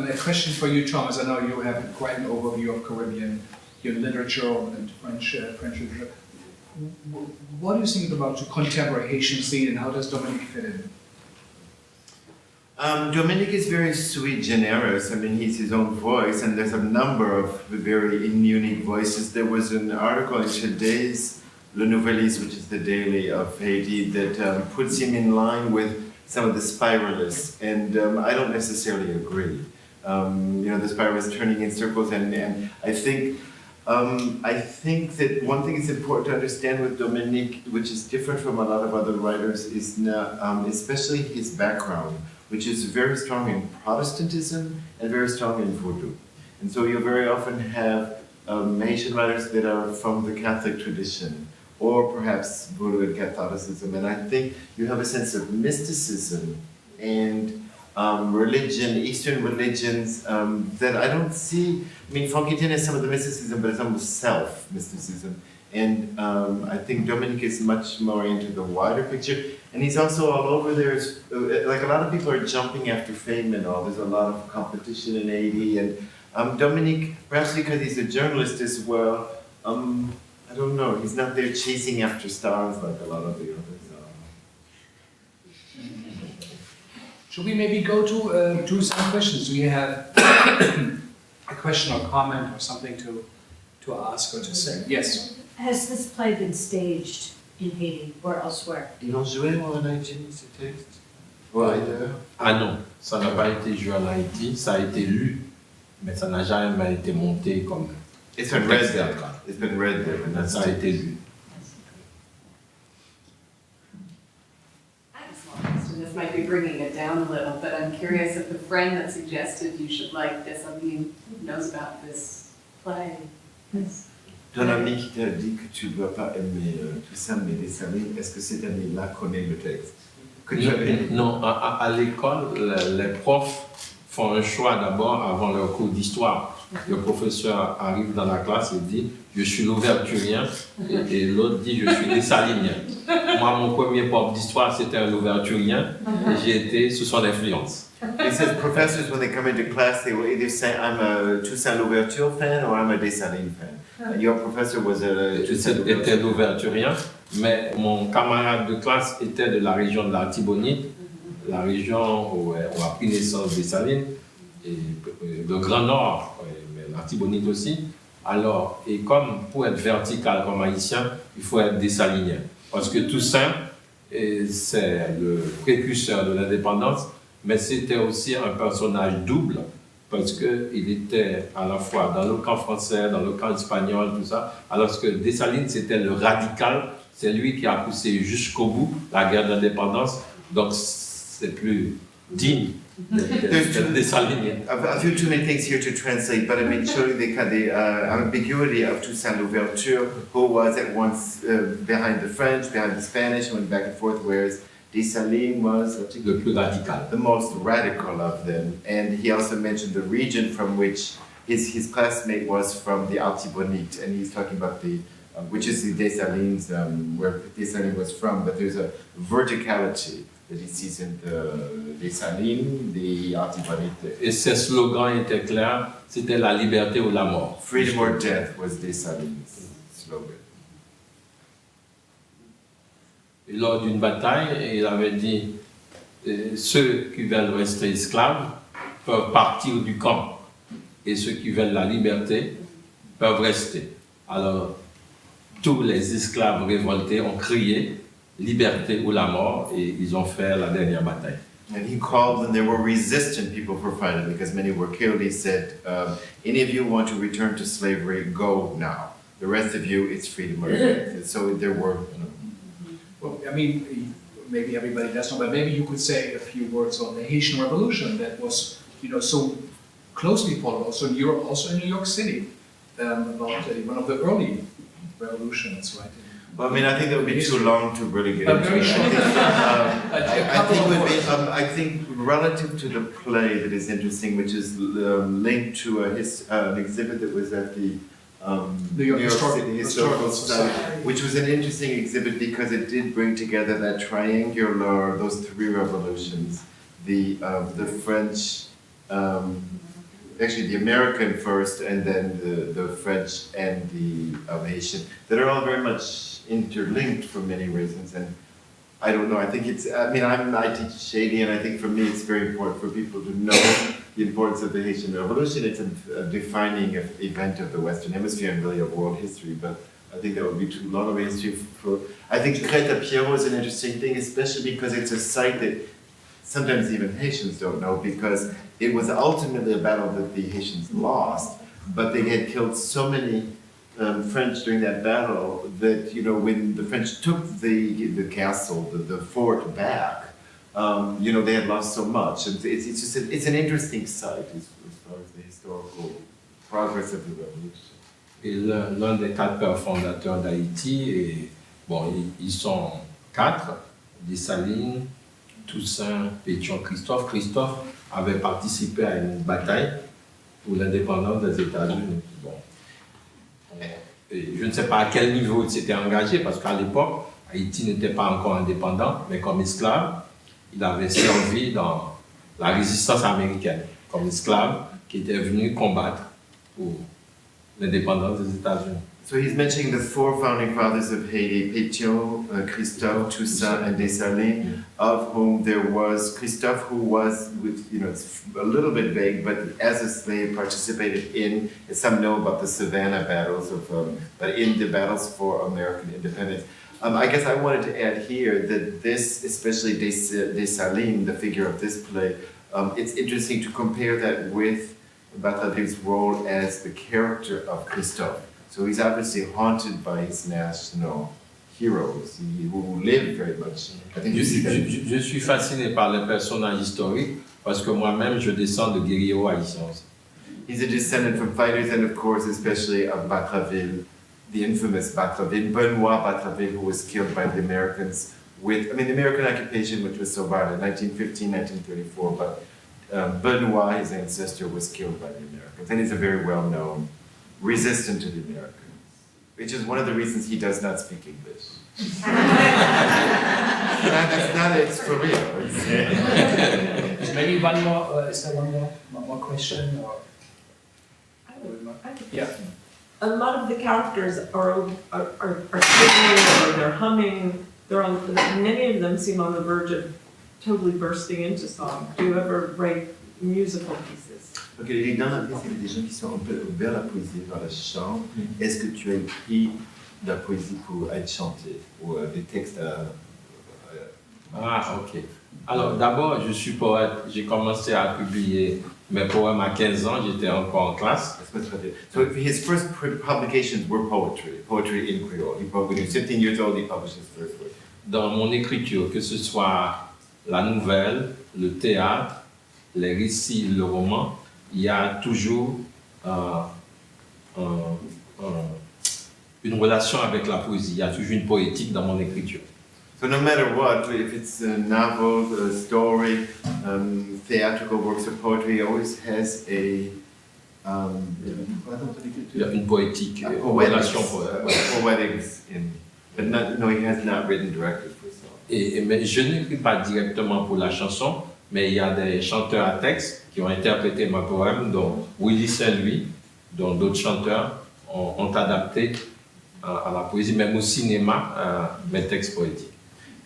A question for you, Thomas. I know you have quite an overview of Caribbean literature and French literature. What do you think about the contemporary Haitian scene, and how does Dominique fit in? Dominique is very sui generis. I mean, he's his own voice, and there's a number of very unique voices. There was an article in today's Le Nouvelliste, which is the daily of Haiti, that puts him in line with some of the spiralists, and I don't necessarily agree. You know, the spiralists turning in circles, and I think that one thing is important to understand with Dominique, which is different from a lot of other writers, is especially his background, which is very strong in Protestantism and very strong in Voodoo. And so you very often have Haitian writers that are from the Catholic tradition, or perhaps Voodoo and Catholicism. And I think you have a sense of mysticism and religion, Eastern religions, that I don't see. I mean, Franquitienne has some of the mysticism, but it's almost self-mysticism. And I think Dominique is much more into the wider picture. And he's also all over there. Like a lot of people are jumping after fame and all. There's a lot of competition in Haiti. And Dominique, perhaps because he's a journalist as well, I don't know, he's not there chasing after stars like a lot of the others are. Should we maybe go to some questions? Do you have a question or comment or something to ask or to say? Yes. Has this play been staged in Haiti or elsewhere? Ils l'ont joué en Haïti, ce texte? Ou ailleurs? Ah non, ça n'a pas été joué en Haïti, ça a été lu, mais ça n'a jamais été monté comme... It's been read there. It's been read there, and Ça a été lu. This might be bringing it down a little, but I'm curious if the friend that suggested you should like this, I mean, knows about this play. Ton ami qui t'a dit que tu ne dois pas aimer Toussaint Dessalines, est-ce que cet ami-là connaît le texte? Non, à l'école, les profs font un choix d'abord avant leur cours d'histoire. Le professeur arrive dans la classe et dit « Je suis l'ouverturien » et l'autre dit « Je suis Dessalinien ». Moi, mon premier prof d'histoire, c'était un ouverturien et j'ai été sous son influence. He says professors, when they come into class, they will either say I'm a Toussaint Louverture fan or I'm a Dessalines fan. Your professor was a Toussaint Louverture. Était l'ouverturien, mais mon camarade de classe était de la région de l'Artibonite, la région où a pris naissance Dessalines, et le Grand Nord, mais l'Artibonite aussi. Alors, et comme pour être vertical comme haïtien, il faut être dessalinien. Parce que Toussaint, c'est le précurseur de l'indépendance, mais c'était aussi un personnage double, parce qu'il était à la fois dans le camp français, dans le camp espagnol, tout ça, alors que Dessalines, c'était le radical, c'est lui qui a poussé jusqu'au bout la guerre d'indépendance, donc c'est plus digne. There's a few too many things here to translate, but I mean, showing the ambiguity of Toussaint Louverture, who was at once behind the French, behind the Spanish, went back and forth, whereas Dessalines was le plus radical, the most radical of them. And he also mentioned the region from which his classmate was from, the Artibonite, and he's talking about the, which is the Dessalines, where Dessalines was from, but there's a verticality that he sees in the Dessalines, the Artibonite. Et ses slogans étaient clairs, c'était la liberté ou la mort. Freedom or death was Dessalines' slogan. Et lors d'une bataille, il avait dit ceux qui veulent rester esclaves peuvent partir du camp et ceux qui veulent la liberté peuvent rester. Alors, tous les esclaves révoltés ont crié liberté ou la mort et ils ont fait la dernière bataille. And he called, and there were resistant people for fighting because many were killed. He said, any of you want to return to slavery, go now. The rest of you, it's freedom or death. And so there were, Well, I mean, maybe everybody does know, but maybe you could say a few words on the Haitian Revolution that was, so closely followed also in Europe, also in New York City, about one of the early revolutions, right? well, I mean, I think that would be too long to really get into. Very it. short. I think relative to the play that is interesting, which is linked to an exhibit that was at the New York City Historical Historical Society, Society. which was an interesting exhibit because it did bring together that triangular, those three revolutions, the French, actually the American first, and then the French and the Haitian, that are all very much interlinked for many reasons. And I don't know, I think I teach Haiti, and I think for me it's very important for people to know the importance of the Haitian Revolution. It's a defining event of the Western Hemisphere and really of world history, but I think that would be too long of a history I think Crête-à-Pierrot is an interesting thing, especially because it's a site that sometimes even Haitians don't know, because it was ultimately a battle that the Haitians lost, but they had killed so many French during that battle that, when the French took the castle, the fort back, they had lost so much. And it's an interesting site as far as the historical progress of the revolution. Et l'un des 4 pères fondateurs d'Haïti, et bon, ils sont 4, Dessalines, Toussaint, Pétion, Christophe. Christophe avait participé à une bataille pour l'indépendance des États-Unis. Bon. Et je ne sais pas à quel niveau il s'était engagé, parce qu'à l'époque, Haïti n'était pas encore indépendant, mais comme esclave, il avait servi dans la résistance américaine, comme esclave qui était venu combattre pour l'indépendance des États-Unis. So he's mentioning the 4 founding fathers of Haiti, Pétion, Christophe, Toussaint, and Dessalines, of whom there was Christophe, who was, it's a little bit vague, but as a slave participated in, as some know about the Savannah battles, but in the battles for American independence. I guess I wanted to add here that this, especially Dessalines, the figure of this play, it's interesting to compare that with Batraville's role as the character of Christophe. So he's obviously haunted by his national heroes who live very much. I think Je suis fasciné par les personnages historiques parce que moi-même je descends de guerrieros haïtiens. He's a descendant from fighters, and of course especially of Batraville, the infamous Batraville, Benoit Batraville, who was killed by the Americans the American occupation, which was so violent, 1915, 1934, but Benoit, his ancestor, was killed by the Americans, and he's a very well-known resistant to the Americans, which is one of the reasons he does not speak English. That's not, it's for real. Maybe one more, is there one more question? Or? Yeah. A lot of the characters are singing or they're humming. Many of them seem on the verge of totally bursting into song. Do you ever write musical pieces? Ok, dans la pièce, il y a des gens qui sont un peu vers la poésie, vers le chant. Est-ce que tu as écrit de la poésie pour être chanté ou des textes Ah, ok. Alors, d'abord, je suis poète. J'ai commencé à publier mes poèmes à 15 ans, j'étais encore en classe. So his first publications were poetry in Creole. When he was 15 years old, he published his first work. Dans mon écriture, que ce soit la nouvelle, le théâtre, les récits, le roman, il y a toujours une relation avec la poésie. Il y a toujours une poétique dans mon écriture. So no matter what, if it's a novel, a story, theatrical works of poetry, it always has a Il y a une poétique, une relation poetics in, but no, he has not written directly for song. Mais je n'écris pas directement pour la chanson, mais il y a des chanteurs à texte qui ont interprété mes poèmes, dont Willy Saint-Louis, dont d'autres chanteurs ont adapté à la poésie, même au cinéma, mes textes poétiques.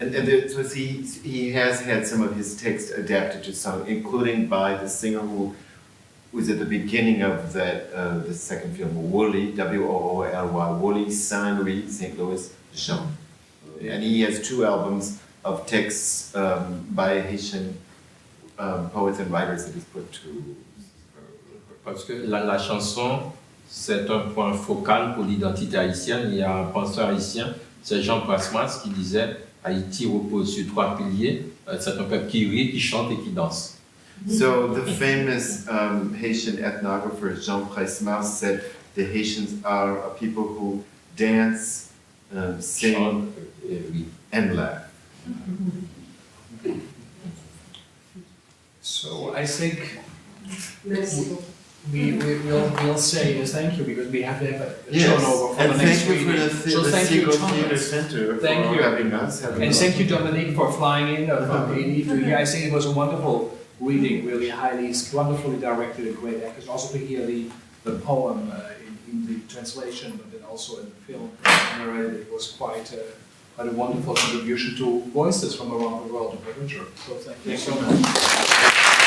And so he has had some of his texts adapted to song, including by the singer who was at the beginning of that the second film, Wooly, W-O-O-L-Y, Wooly, Saint-Louis, St. Louis, Jean. And he has 2 albums of texts by Haitian poets and writers that he's put to. Parce que la chanson, c'est un point focal pour l'identité haïtienne. Il y a un penseur haïtien, c'est Jean Prasmas, qui disait Haïti repose sur 3 piliers. C'est un peuple qui rit, qui chante et qui danse. So the famous Haitian ethnographer Jean Prasmas said the Haitians are a people who dance, sing, and laugh. So I think we'll say thank you because we have to have a Yes, turnover for and the next thank you reading. for So the thank you, Seagull Thomas. Theatre Center Thank for you. having us. And thank you, Dominique, for flying in from Haiti to here. I think it was a wonderful reading, really highly, wonderfully directed and great actors. Also to hear the poem in the translation, but then also in the film narrated. It was quite a wonderful contribution to voices from around the world of literature. So thank you so much.